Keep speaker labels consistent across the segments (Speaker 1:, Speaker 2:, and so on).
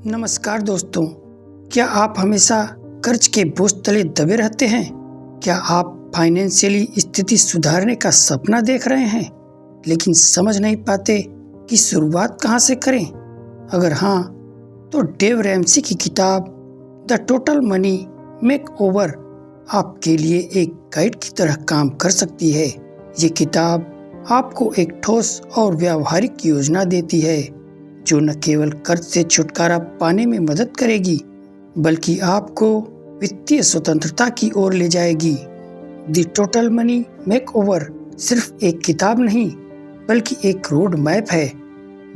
Speaker 1: नमस्कार दोस्तों, क्या आप हमेशा कर्ज के बोझ तले दबे रहते हैं? क्या आप फाइनेंशियली स्थिति सुधारने का सपना देख रहे हैं लेकिन समझ नहीं पाते कि शुरुआत कहां से करें? अगर हाँ, तो डेव रैमसी की किताब द टोटल मनी मेकओवर आपके लिए एक गाइड की तरह काम कर सकती है। ये किताब आपको एक ठोस और व्यावहारिक योजना देती है जो न केवल कर्ज से छुटकारा पाने में मदद करेगी बल्कि आपको वित्तीय स्वतंत्रता की ओर ले जाएगी। द टोटल मनी मेकओवर सिर्फ एक किताब नहीं बल्कि एक रोड मैप है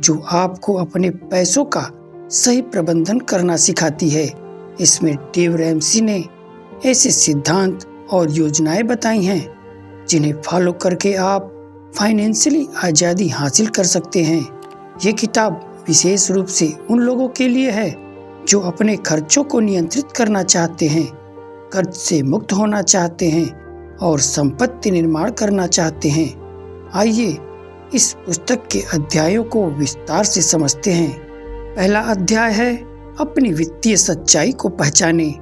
Speaker 1: जो आपको अपने पैसों का सही प्रबंधन करना सिखाती है। इसमें डेव रैमसी ने ऐसे सिद्धांत और योजनाएं बताई हैं जिन्हें फॉलो करके आप फाइनेंशियली आज़ादी हासिल कर सकते हैं। ये किताब विशेष रूप से उन लोगों के लिए है जो अपने खर्चों को नियंत्रित करना चाहते हैं, कर्ज से मुक्त होना चाहते हैं और संपत्ति निर्माण करना चाहते हैं। आइए इस पुस्तक के अध्यायों को विस्तार से समझते हैं। पहला अध्याय है अपनी वित्तीय सच्चाई को पहचाने।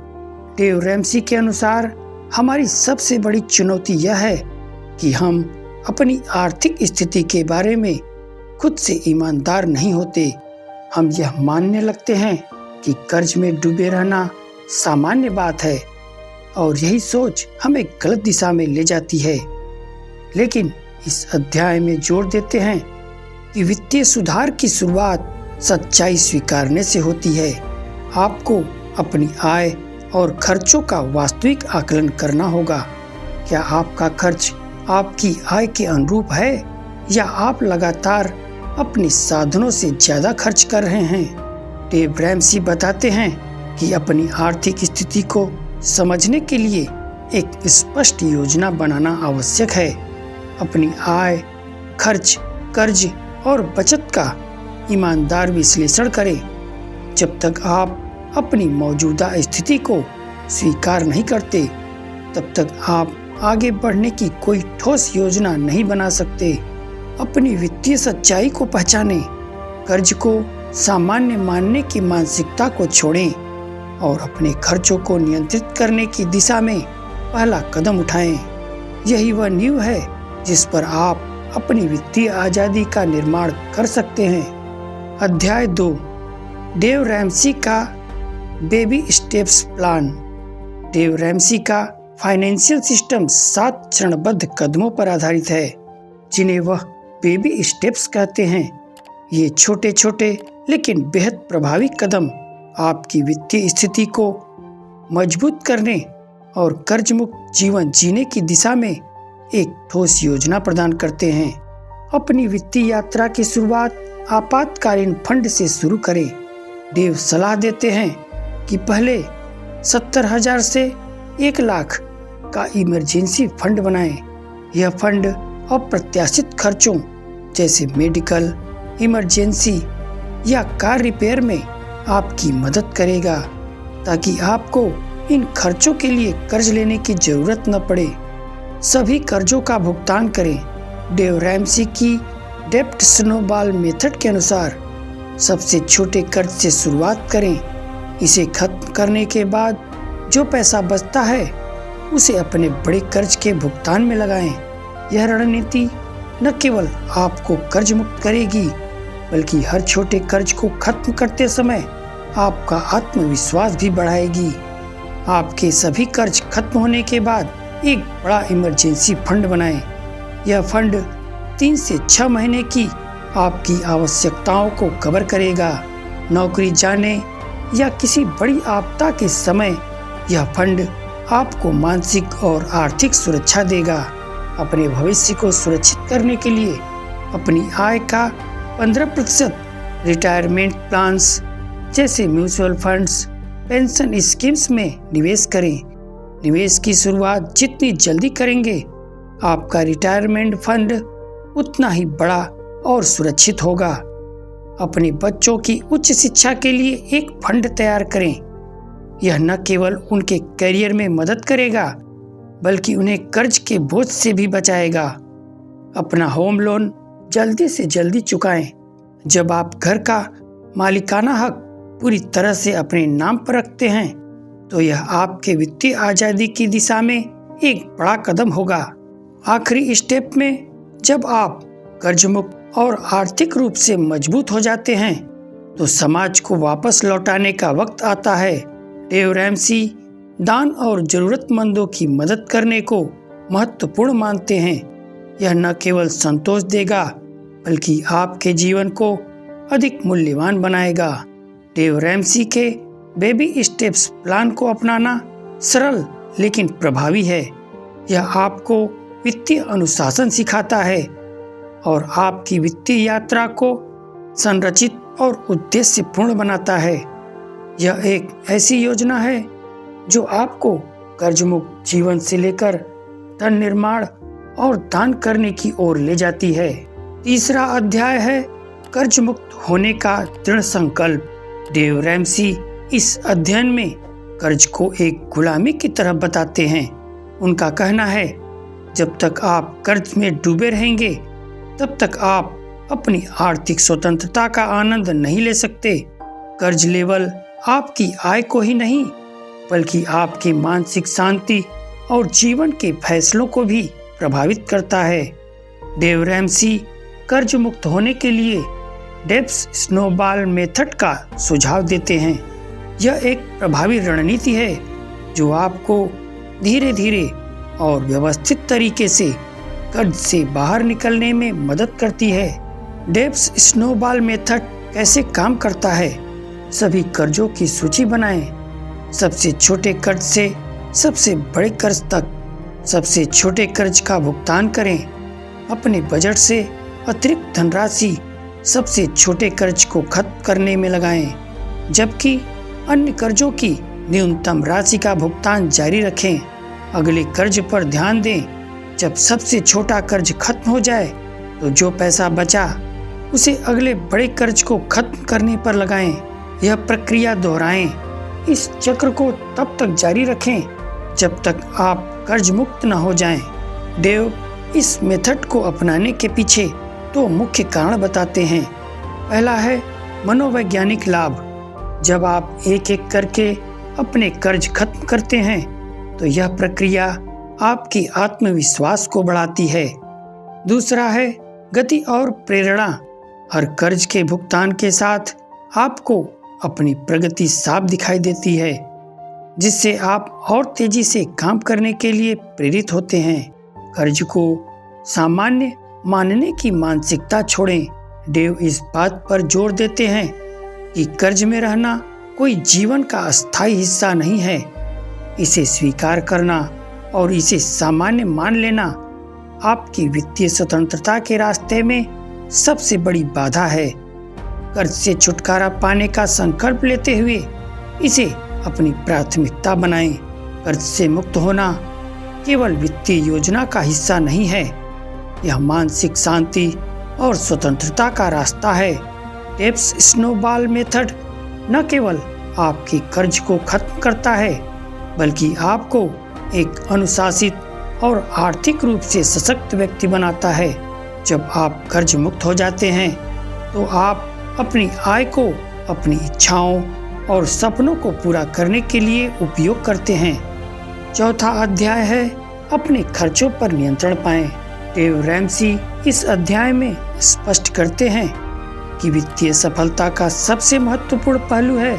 Speaker 1: डेव रैमसी के अनुसार हमारी सबसे बड़ी चुनौती यह है कि हम अपनी आर्थिक स्थिति के बारे में खुद से ईमानदार नहीं होते। हम यह मानने लगते हैं कि कर्ज में डूबे रहना सामान्य बात है और यही सोच हमें गलत दिशा में ले जाती है। लेकिन इस अध्याय में जोर देते हैं कि वित्तीय सुधार की शुरुआत सच्चाई स्वीकारने से होती है। आपको अपनी आय और खर्चों का वास्तविक आकलन करना होगा। क्या आपका खर्च आपकी आय के अनुरूप है या आप लगातार अपने साधनों से ज्यादा खर्च कर रहे हैं? डेव रैमसी बताते हैं कि अपनी आर्थिक स्थिति को समझने के लिए एक स्पष्ट योजना बनाना आवश्यक है। अपनी आय, खर्च, कर्ज और बचत का ईमानदार विश्लेषण करें। जब तक आप अपनी मौजूदा स्थिति को स्वीकार नहीं करते, तब तक आप आगे बढ़ने की कोई ठोस योजना नहीं बना सकते। अपनी वित्तीय सच्चाई को पहचानें, कर्ज को सामान्य मानने की मानसिकता को छोड़ें और अपने खर्चों को नियंत्रित करने की दिशा में पहला कदम उठाएं। यही वह नींव है जिस पर आप अपनी वित्तीय आज़ादी का निर्माण कर सकते हैं। अध्याय 2, डेव रैमसी का baby steps plan. Dave Ramsey का फाइनेंशियल सिस्टम 7 चरणबद्ध कदमों पर आधारित है जिन्हें वह बेबी स्टेप्स कहते हैं। ये छोटे छोटे लेकिन बेहद प्रभावी कदम आपकी वित्तीय स्थिति को मजबूत करने और कर्ज मुक्त जीवन जीने की दिशा में एक ठोस योजना प्रदान करते हैं। अपनी वित्तीय यात्रा की शुरुआत आपातकालीन फंड से शुरू करें। डेव सलाह देते हैं कि पहले 70,000 से 1 लाख का इमरजेंसी फंड बनाएं। यह फंड अप्रत्याशित खर्चों जैसे मेडिकल, इमरजेंसी या कार रिपेयर में आपकी मदद करेगा ताकि आपको इन खर्चों के लिए कर्ज लेने की जरूरत न पड़े। सभी कर्जों का भुगतान करें। डेव रैमसी की डेब्ट स्नोबॉल मेथड के अनुसार सबसे छोटे कर्ज से शुरुआत करें। इसे खत्म करने के बाद जो पैसा बचता है उसे अपने बड़े कर्ज के भुगतान में लगाएं। यह रणनीति न केवल आपको कर्ज मुक्त करेगी बल्कि हर छोटे कर्ज को खत्म करते समय आपका आत्मविश्वास भी बढ़ाएगी। आपके सभी कर्ज खत्म होने के बाद एक बड़ा इमरजेंसी फंड बनाएं। यह फंड 3 से 6 महीने की आपकी आवश्यकताओं को कवर करेगा। नौकरी जाने या किसी बड़ी आपदा के समय यह फंड आपको मानसिक और आर्थिक सुरक्षा देगा। अपने भविष्य को सुरक्षित करने के लिए अपनी आय का 15% रिटायरमेंट प्लान्स जैसे म्यूचुअल फंड्स, पेंशन स्कीम्स में निवेश करें। निवेश की शुरुआत जितनी जल्दी करेंगे, आपका रिटायरमेंट फंड उतना ही बड़ा और सुरक्षित होगा। अपने बच्चों की उच्च शिक्षा के लिए एक फंड तैयार करें। यह न केवल उनके करियर में मदद करेगा बल्कि उन्हें कर्ज के बोझ से भी बचाएगा। अपना होम लोन जल्दी से जल्दी चुकाएं। जब आप घर का मालिकाना हक पूरी तरह से अपने नाम पर रखते हैं तो यह आपके वित्तीय आज़ादी की दिशा में एक बड़ा कदम होगा। आखिरी स्टेप में जब आप कर्ज मुक्त और आर्थिक रूप से मजबूत हो जाते हैं तो समाज को वापस लौटाने का वक्त आता है। डेव रैमसी दान और जरूरतमंदों की मदद करने को महत्वपूर्ण मानते हैं। यह न केवल संतोष देगा बल्कि आपके जीवन को अधिक मूल्यवान बनाएगा। डेव रैमसी के बेबी स्टेप्स प्लान को अपनाना सरल लेकिन प्रभावी है। यह आपको वित्तीय अनुशासन सिखाता है और आपकी वित्तीय यात्रा को संरचित और उद्देश्यपूर्ण बनाता है। यह एक ऐसी योजना है जो आपको कर्ज मुक्त जीवन से लेकर धन निर्माण और दान करने की ओर ले जाती है। तीसरा अध्याय है कर्ज मुक्त होने का दृढ़ संकल्प। डेव रैमसी इस अध्ययन में कर्ज को एक गुलामी की तरह बताते हैं। उनका कहना है, जब तक आप कर्ज में डूबे रहेंगे तब तक आप अपनी आर्थिक स्वतंत्रता का आनंद नहीं ले सकते। कर्ज लेवल आपकी आय को ही नहीं बल्कि आपकी मानसिक शांति और जीवन के फैसलों को भी प्रभावित करता है। डेव रैमसी कर्ज मुक्त होने के लिए डेब्स स्नोबॉल मेथड का सुझाव देते हैं। यह एक प्रभावी रणनीति है जो आपको धीरे धीरे और व्यवस्थित तरीके से कर्ज से बाहर निकलने में मदद करती है। डेब्स स्नोबॉल मेथड कैसे काम करता है? सभी कर्जों की सूची बनाएं। सबसे छोटे कर्ज से सबसे बड़े कर्ज तक सबसे छोटे कर्ज का भुगतान करें। अपने बजट से अतिरिक्त धनराशि सबसे छोटे कर्ज को खत्म करने में लगाएं, जबकि अन्य कर्जों की न्यूनतम राशि का भुगतान जारी रखें। अगले कर्ज पर ध्यान दें। जब सबसे छोटा कर्ज खत्म हो जाए तो जो पैसा बचा उसे अगले बड़े कर्ज को खत्म करने पर लगाएं। यह प्रक्रिया दोहराएं। इस चक्र को तब तक जारी रखें जब तक आप कर्ज मुक्त न हो जाएं। डेव इस मेथड को अपनाने के पीछे दो मुख्य कारण बताते हैं। पहला है मनोवैज्ञानिक लाभ। जब आप एक एक करके अपने कर्ज खत्म करते हैं तो यह प्रक्रिया आपकी आत्मविश्वास को बढ़ाती है। दूसरा है गति और प्रेरणा। हर कर्ज के भुगतान के साथ आपको अपनी प्रगति साफ दिखाई देती है, जिससे आप और तेजी से काम करने के लिए प्रेरित होते हैं। कर्ज को सामान्य मानने की मानसिकता छोड़ें। डेव इस बात पर जोर देते हैं कि कर्ज में रहना कोई जीवन का अस्थायी हिस्सा नहीं है। इसे स्वीकार करना और इसे सामान्य मान लेना आपकी वित्तीय स्वतंत्रता के रास्ते में सबसे बड़ी बाधा है। कर्ज से छुटकारा पाने का संकल्प लेते हुए इसे अपनी प्राथमिकता बनाएं। कर्ज से मुक्त होना केवल वित्तीय योजना का हिस्सा नहीं है, यह मानसिक शांति और स्वतंत्रता का रास्ता है। डेब्स स्नोबॉल मेथड न केवल आपके कर्ज को खत्म करता है बल्कि आपको एक अनुशासित और आर्थिक रूप से सशक्त व्यक्ति बनाता है। जब आप कर्ज मुक्त हो जाते हैं तो आप अपनी आय को अपनी इच्छाओं और सपनों को पूरा करने के लिए उपयोग करते हैं। चौथा अध्याय है अपने खर्चों पर नियंत्रण पाएं। डेव रैमसी इस अध्याय में स्पष्ट करते हैं कि वित्तीय सफलता का सबसे महत्वपूर्ण पहलू है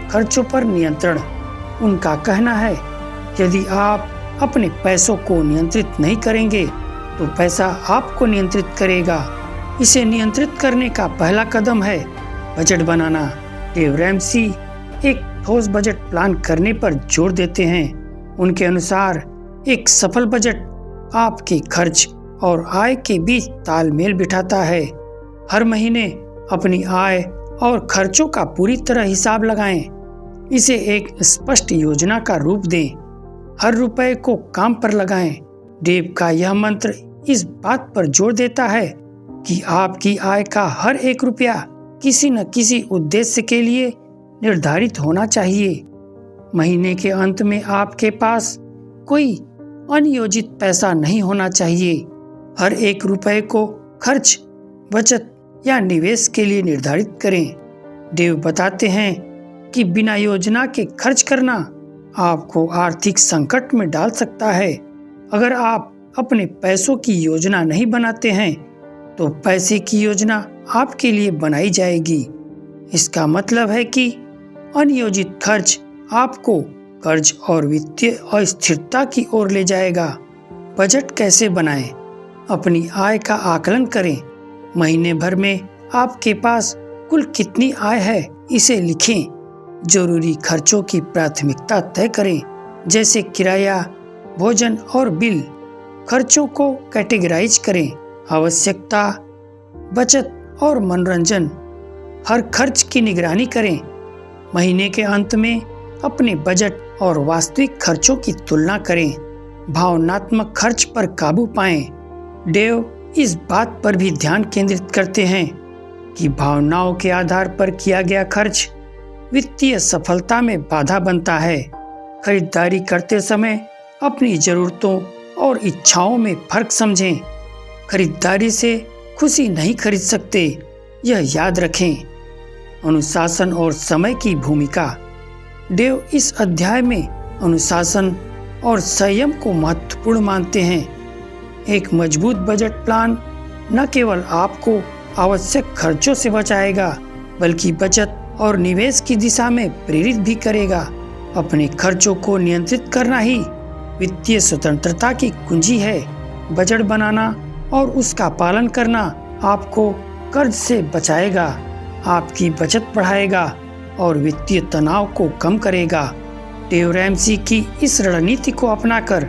Speaker 1: खर्चों पर नियंत्रण। उनका कहना है, यदि आप अपने पैसों को नियंत्रित नहीं करेंगे तो पैसा आपको नियंत्रित करेगा। इसे नियंत्रित करने का पहला कदम है बजट बनाना। डेव रैमसी एक ठोस बजट प्लान करने पर जोर देते हैं। उनके अनुसार एक सफल बजट आपके खर्च और आय के बीच तालमेल बिठाता है। हर महीने अपनी आय और खर्चों का पूरी तरह हिसाब लगाएं। इसे एक स्पष्ट योजना का रूप दें। हर रुपए को काम पर लगाएं। डेव का यह मंत्र इस बात पर जोर देता है कि आपकी आय का हर एक रुपया किसी न किसी उद्देश्य के लिए निर्धारित होना चाहिए। महीने के अंत में आपके पास कोई अनियोजित पैसा नहीं होना चाहिए। हर एक रुपए को खर्च, बचत या निवेश के लिए निर्धारित करें। डेव बताते हैं कि बिना योजना के खर्च करना आपको आर्थिक संकट में डाल सकता है। अगर आप अपने पैसों की योजना नहीं बनाते हैं तो पैसे की योजना आपके लिए बनाई जाएगी। इसका मतलब है कि अनियोजित खर्च आपको कर्ज और वित्तीय अस्थिरता की ओर ले जाएगा। बजट कैसे बनाएं? अपनी आय का आकलन करें। महीने भर में आपके पास कुल कितनी आय है इसे लिखें। जरूरी खर्चों की प्राथमिकता तय करें, जैसे किराया, भोजन और बिल। खर्चों को कैटेगराइज करें, आवश्यकता, बचत और मनोरंजन। हर खर्च की निगरानी करें। महीने के अंत में अपने बजट और वास्तविक खर्चों की तुलना करें। भावनात्मक खर्च पर काबू पाएं। डेव इस बात पर भी ध्यान केंद्रित करते हैं कि भावनाओं के आधार पर किया गया खर्च वित्तीय सफलता में बाधा बनता है। खरीदारी करते समय अपनी जरूरतों और इच्छाओं में फर्क समझें। खरीदारी से खुशी नहीं खरीद सकते, यह याद रखें। अनुशासन और समय की भूमिका। डेव इस अध्याय में अनुशासन और संयम को महत्वपूर्ण मानते हैं। एक मजबूत बजट प्लान न केवल आपको आवश्यक खर्चों से बचाएगा, बल्कि बचत और निवेश की दिशा में प्रेरित भी करेगा। अपने खर्चों को नियंत्रित करना ही वित्तीय स्वतंत्रता की कुंजी है। बजट बनाना और उसका पालन करना आपको कर्ज से बचाएगा, आपकी बचत बढ़ाएगा और वित्तीय तनाव को कम करेगा। डेव रैमसी की इस रणनीति को अपनाकर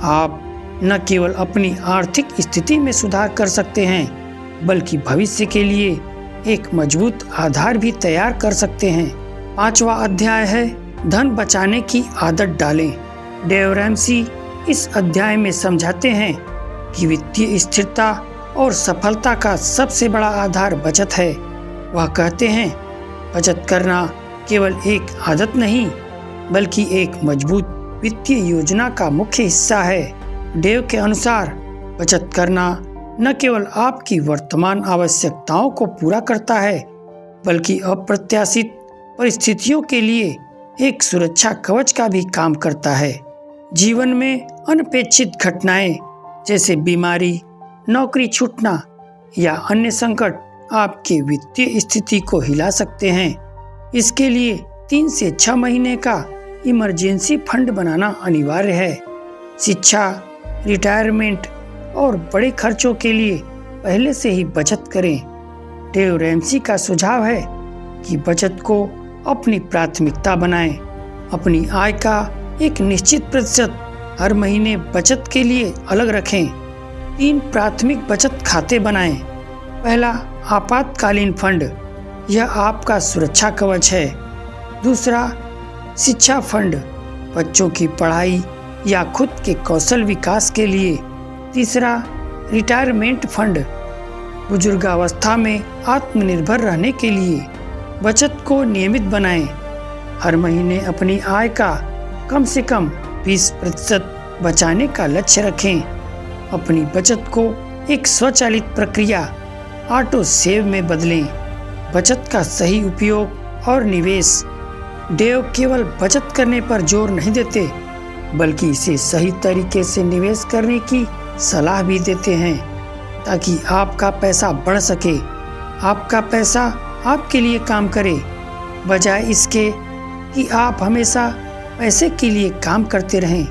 Speaker 1: आप न केवल अपनी आर्थिक स्थिति में सुधार कर सकते हैं, बल्कि भविष्य के लिए एक मजबूत आधार भी तैयार कर सकते हैं। 5वां अध्याय है धन बचाने की आदत डालें। डेव रैमसी इस अध्याय में समझाते हैं कि वित्तीय स्थिरता और सफलता का सबसे बड़ा आधार बचत है। वह कहते हैं, बचत करना केवल एक आदत नहीं, बल्कि एक मजबूत वित्तीय योजना का मुख्य हिस्सा है। डेव के अनुसार बचत करना न केवल आपकी वर्तमान आवश्यकताओं को पूरा करता है, बल्कि अप्रत्याशित परिस्थितियों के लिए एक सुरक्षा कवच का भी काम करता है। जीवन में अनपेक्षित घटनाएं जैसे बीमारी, नौकरी छूटना या अन्य संकट आपके वित्तीय स्थिति को हिला सकते हैं। इसके लिए 3 से 6 महीने का इमरजेंसी फंड बनाना अनिवार्य है। शिक्षा, रिटायरमेंट और बड़े खर्चों के लिए पहले से ही बचत करें। डेव रैमसी का सुझाव है कि बचत को अपनी प्राथमिकता बनाएं। अपनी आय का एक निश्चित प्रतिशत हर महीने बचत के लिए अलग रखें। 3 प्राथमिक बचत खाते बनाएं। पहला, आपातकालीन फंड, यह आपका सुरक्षा कवच है। दूसरा, शिक्षा फंड, बच्चों की पढ़ाई या खुद के कौशल विकास के लिए। तीसरा, रिटायरमेंट फंड, बुजुर्गावस्था में आत्मनिर्भर रहने के लिए। बचत को नियमित बनाएं। हर महीने अपनी आय का कम से कम 20% बचाने का लक्ष्य रखें। अपनी बचत को एक स्वचालित प्रक्रिया ऑटो सेव में बदलें। बचत का सही उपयोग और निवेश। डेव केवल बचत करने पर जोर नहीं देते, बल्कि इसे सही तरीके से निवेश करने की सलाह भी देते हैं, ताकि आपका पैसा बढ़ सके, आपका पैसा आपके लिए काम करे, बजाय इसके कि आप हमेशा पैसे के लिए काम करते रहें।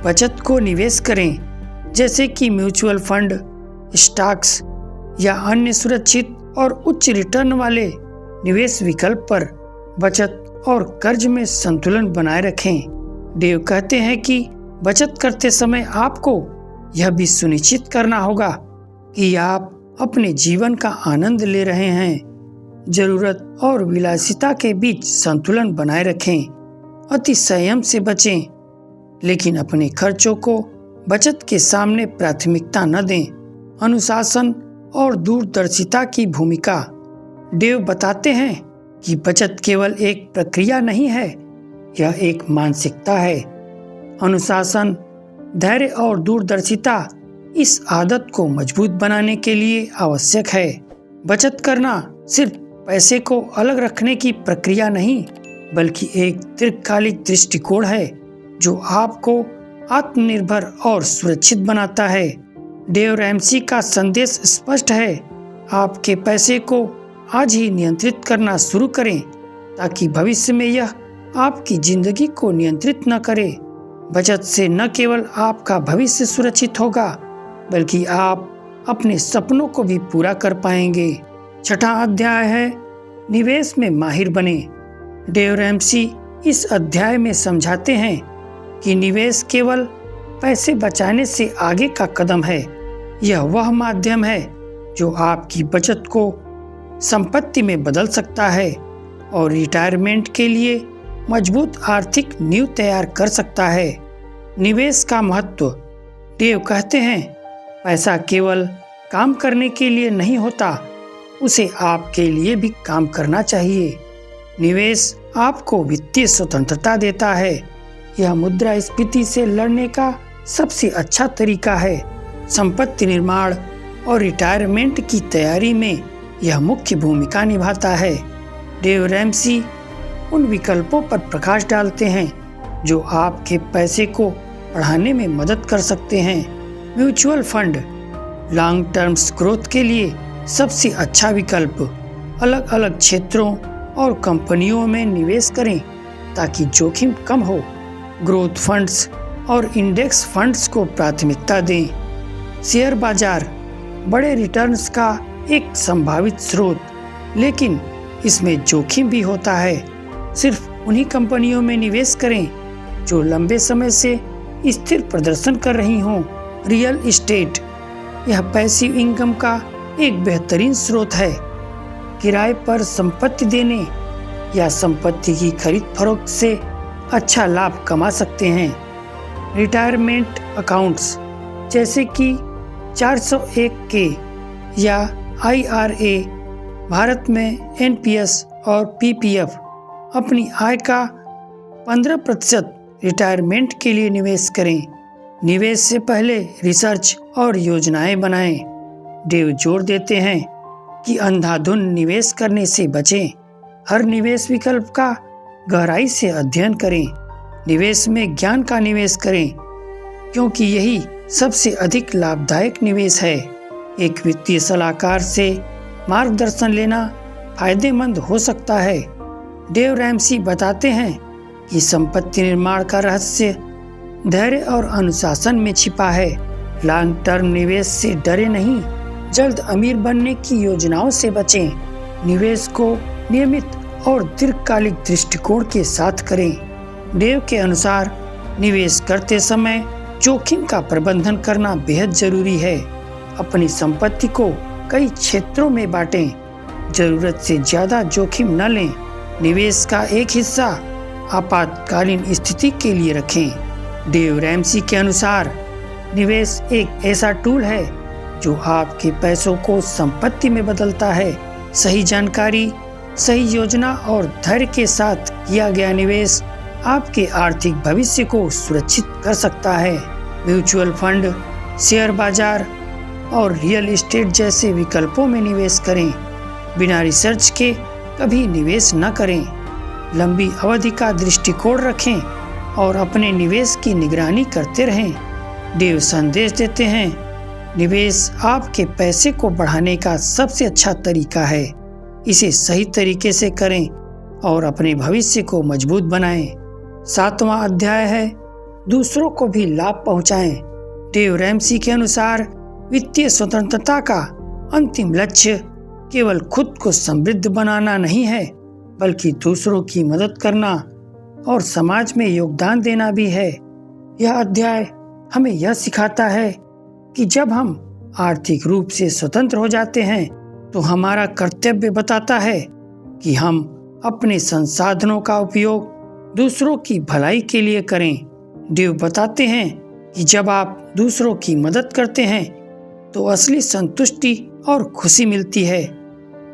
Speaker 1: बचत को निवेश करें, जैसे कि म्यूचुअल फंड, स्टॉक्स या अन्य सुरक्षित और उच्च रिटर्न वाले निवेश विकल्प पर। बचत और कर्ज में संतुलन बनाए रखें। डेव कहते हैं कि बचत करते समय आपको यह भी सुनिश्चित करना होगा कि आप अपने जीवन का आनंद ले रहे हैं। जरूरत और विलासिता के बीच संतुलन बनाए रखें। अति संयम से बचें, लेकिन अपने खर्चों को बचत के सामने प्राथमिकता न दें। अनुशासन और दूरदर्शिता की भूमिका। डेव बताते हैं कि बचत केवल एक प्रक्रिया नहीं है, यह एक मानसिकता है। अनुशासन, धैर्य और दूरदर्शिता इस आदत को मजबूत बनाने के लिए आवश्यक है। बचत करना सिर्फ पैसे को अलग रखने की प्रक्रिया नहीं, बल्कि एक दीर्घकालिक दृष्टिकोण है जो आपको आत्मनिर्भर और सुरक्षित बनाता है। डेव रैमसी का संदेश स्पष्ट है, आपके पैसे को आज ही नियंत्रित करना शुरू करें ताकि भविष्य में यह आपकी जिंदगी को नियंत्रित न करे। बचत से न केवल आपका भविष्य सुरक्षित होगा बल्कि आप अपने सपनों को भी पूरा कर पाएंगे। छठा अध्याय है निवेश में माहिर बने। डेव रैमसी इस अध्याय में समझाते हैं कि निवेश केवल पैसे बचाने से आगे का कदम है। यह वह माध्यम है जो आपकी बचत को संपत्ति में बदल सकता है और रिटायरमेंट के लिए मजबूत आर्थिक नींव तैयार कर सकता है। निवेश का महत्व। डेव कहते हैं, पैसा केवल काम करने के लिए नहीं होता, उसे आपके लिए भी काम करना चाहिए। निवेश आपको वित्तीय स्वतंत्रता देता है। यह मुद्रास्फीति से लड़ने का सबसे अच्छा तरीका है। संपत्ति निर्माण और रिटायरमेंट की तैयारी में यह मुख्य भूमिका निभाता है। डेव रैमसी उन विकल्पों पर प्रकाश डालते हैं जो आपके पैसे को बढ़ाने में मदद कर सकते हैं। Mutual fund long term growth के लिए सबसे अच्छा विकल्प। अलग अलग क्षेत्रों और कंपनियों में निवेश करें ताकि जोखिम कम हो। ग्रोथ फंड्स और इंडेक्स फंड्स को प्राथमिकता दें। शेयर बाजार बड़े रिटर्न्स का एक संभावित स्रोत, लेकिन इसमें जोखिम भी होता है। सिर्फ उन्हीं कंपनियों में निवेश करें जो लंबे समय से स्थिर प्रदर्शन कर रही हों। रियल एस्टेट यह पैसिव इनकम का एक बेहतरीन स्रोत है। किराए पर संपत्ति देने या संपत्ति की खरीद फरोख्त से अच्छा लाभ कमा सकते हैं। रिटायरमेंट अकाउंट्स जैसे कि 401k या IRA, भारत में NPS और PPF अपनी आय का 15% रिटायरमेंट के लिए निवेश करें। निवेश से पहले रिसर्च और योजनाएं बनाएं। डेव जोर देते हैं कि अंधाधुंध निवेश करने से बचें। हर निवेश विकल्प का गहराई से अध्ययन करें। निवेश में ज्ञान का निवेश करें क्योंकि यही सबसे अधिक लाभदायक निवेश है। एक वित्तीय सलाहकार से मार्गदर्शन लेना फायदेमंद हो सकता है। डेव रैमसी बताते हैं कि संपत्ति निर्माण का रहस्य धैर्य और अनुशासन में छिपा है। लॉन्ग टर्म निवेश से डरे नहीं, जल्द अमीर बनने की योजनाओं से बचें। निवेश को नियमित और दीर्घकालिक दृष्टिकोण के साथ करें। डेव के अनुसार निवेश करते समय जोखिम का प्रबंधन करना बेहद जरूरी है। अपनी संपत्ति को कई क्षेत्रों में बांटें। जरूरत से ज्यादा जोखिम न लें। निवेश का एक हिस्सा आपातकालीन स्थिति के लिए रखें। डेव रैमसी के अनुसार निवेश एक ऐसा टूल है जो आपके पैसों को संपत्ति में बदलता है। सही जानकारी, सही योजना और धैर्य के साथ किया गया निवेश आपके आर्थिक भविष्य को सुरक्षित कर सकता है। म्यूचुअल फंड, शेयर बाजार और रियल एस्टेट जैसे विकल्पों में निवेश करें। बिना रिसर्च के कभी निवेश न करें। लंबी अवधि का दृष्टिकोण रखें और अपने निवेश की निगरानी करते रहें। डेव संदेश देते हैं, निवेश आपके पैसे को बढ़ाने का सबसे अच्छा तरीका है। इसे सही तरीके से करें और अपने भविष्य को मजबूत बनाएं। 7वां अध्याय है दूसरों को भी लाभ पहुंचाएं। डेव रैमसी के अनुसार वित्तीय स्वतंत्रता का अंतिम लक्ष्य केवल खुद को समृद्ध बनाना नहीं है, बल्कि दूसरों की मदद करना और समाज में योगदान देना भी है। यह अध्याय हमें यह सिखाता है कि जब हम आर्थिक रूप से स्वतंत्र हो जाते हैं तो हमारा कर्तव्य बताता है कि हम अपने संसाधनों का उपयोग दूसरों की भलाई के लिए करें। डेव बताते हैं कि जब आप दूसरों की मदद करते हैं तो असली संतुष्टि और खुशी मिलती है।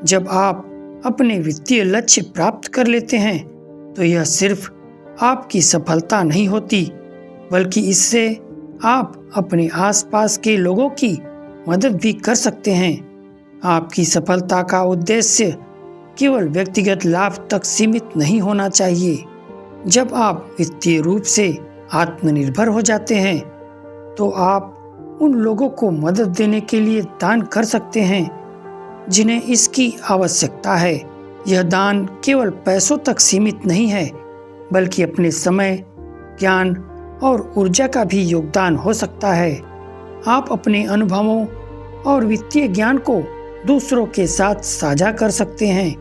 Speaker 1: जब आप अपने वित्तीय लक्ष्य प्राप्त कर लेते हैं तो यह सिर्फ आपकी सफलता नहीं होती, बल्कि इससे आप अपने आसपास के लोगों की मदद भी कर सकते हैं। आपकी सफलता का उद्देश्य केवल व्यक्तिगत लाभ तक सीमित नहीं होना चाहिए। जब आप वित्तीय रूप से आत्मनिर्भर हो जाते हैं तो आप उन लोगों को मदद देने के लिए दान कर सकते हैं जिन्हें इसकी आवश्यकता है। यह दान केवल पैसों तक सीमित नहीं है, बल्कि अपने समय, ज्ञान और ऊर्जा का भी योगदान हो सकता है। आप अपने अनुभवों और वित्तीय ज्ञान को दूसरों के साथ साझा कर सकते हैं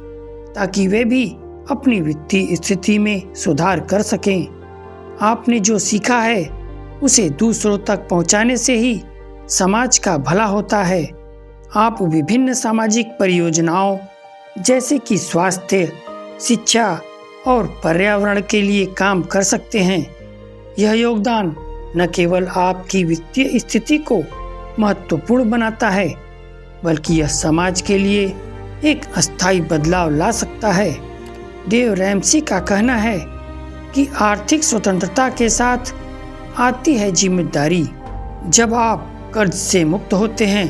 Speaker 1: ताकि वे भी अपनी वित्तीय स्थिति में सुधार कर सकें। आपने जो सीखा है उसे दूसरों तक पहुंचाने से ही समाज का भला होता है। आप विभिन्न सामाजिक परियोजनाओं जैसे कि स्वास्थ्य, शिक्षा और पर्यावरण के लिए काम कर सकते हैं। यह योगदान न केवल आपकी वित्तीय स्थिति को महत्वपूर्ण बनाता है, बल्कि यह समाज के लिए एक अस्थायी बदलाव ला सकता है। डेव रैमसी का कहना है कि आर्थिक स्वतंत्रता के साथ आती है जिम्मेदारी। जब आप कर्ज से मुक्त होते हैं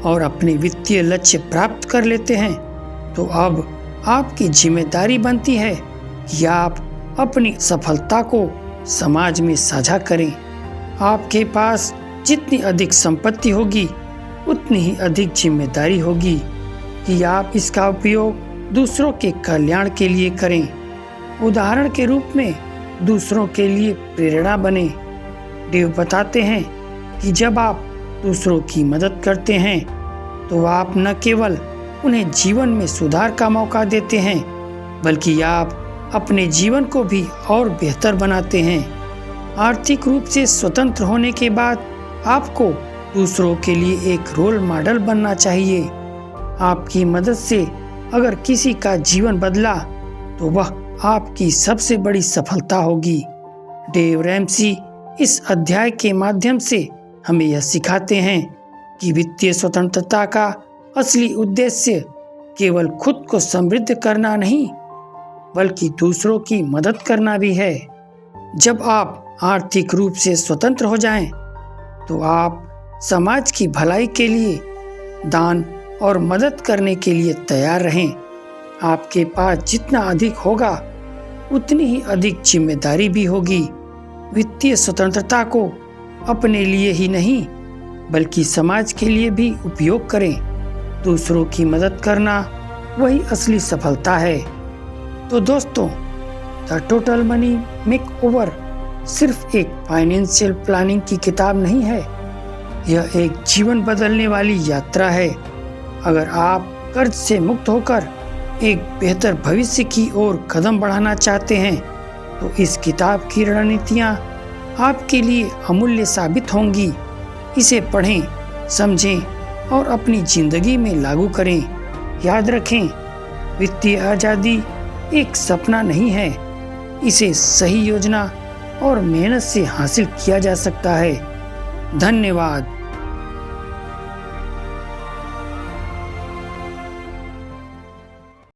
Speaker 1: और अपने वित्तीय लक्ष्य प्राप्त कर लेते हैं तो अब आपकी जिम्मेदारी बनती है कि आप अपनी सफलता को समाज में साझा करें। आपके पास जितनी अधिक संपत्ति होगी उतनी ही अधिक जिम्मेदारी होगी कि आप इसका उपयोग दूसरों के कल्याण के लिए करें। उदाहरण के रूप में दूसरों के लिए प्रेरणा बने। डेव बताते हैं कि जब आप दूसरों की मदद करते हैं तो आप न केवल उन्हें जीवन में सुधार का मौका देते हैं, बल्कि आप अपने जीवन को भी और बेहतर बनाते हैं। आर्थिक रूप से स्वतंत्र होने के बाद आपको दूसरों के लिए एक रोल मॉडल बनना चाहिए। आपकी मदद से अगर किसी का जीवन बदला तो वह आपकी सबसे बड़ी सफलता होगी। डेव रैमसी इस अध्याय के माध्यम से हमें यह सिखाते हैं कि वित्तीय स्वतंत्रता का असली उद्देश्य केवल खुद को समृद्ध करना नहीं, बल्कि दूसरों की मदद करना भी है। जब आप आर्थिक रूप से स्वतंत्र हो जाएं, तो आप समाज की भलाई के लिए दान और मदद करने के लिए तैयार रहें। आपके पास जितना अधिक होगा उतनी ही अधिक जिम्मेदारी भी होगी। वित्तीय स्वतंत्रता को अपने लिए ही नहीं बल्कि समाज के लिए भी उपयोग करें। दूसरों की मदद करना वही असली सफलता है। तो दोस्तों, द टोटल मनी मेकओवर सिर्फ एक फाइनेंशियल प्लानिंग की किताब नहीं है, यह एक जीवन बदलने वाली यात्रा है। अगर आप कर्ज से मुक्त होकर एक बेहतर भविष्य की ओर कदम बढ़ाना चाहते हैं तो इस किताब की रणनीतियाँ आपके लिए अमूल्य साबित होंगी। इसे पढ़ें, समझें और अपनी जिंदगी में लागू करें। याद रखें, वित्तीय आज़ादी एक सपना नहीं है, इसे सही योजना और मेहनत से हासिल किया जा सकता है। धन्यवाद।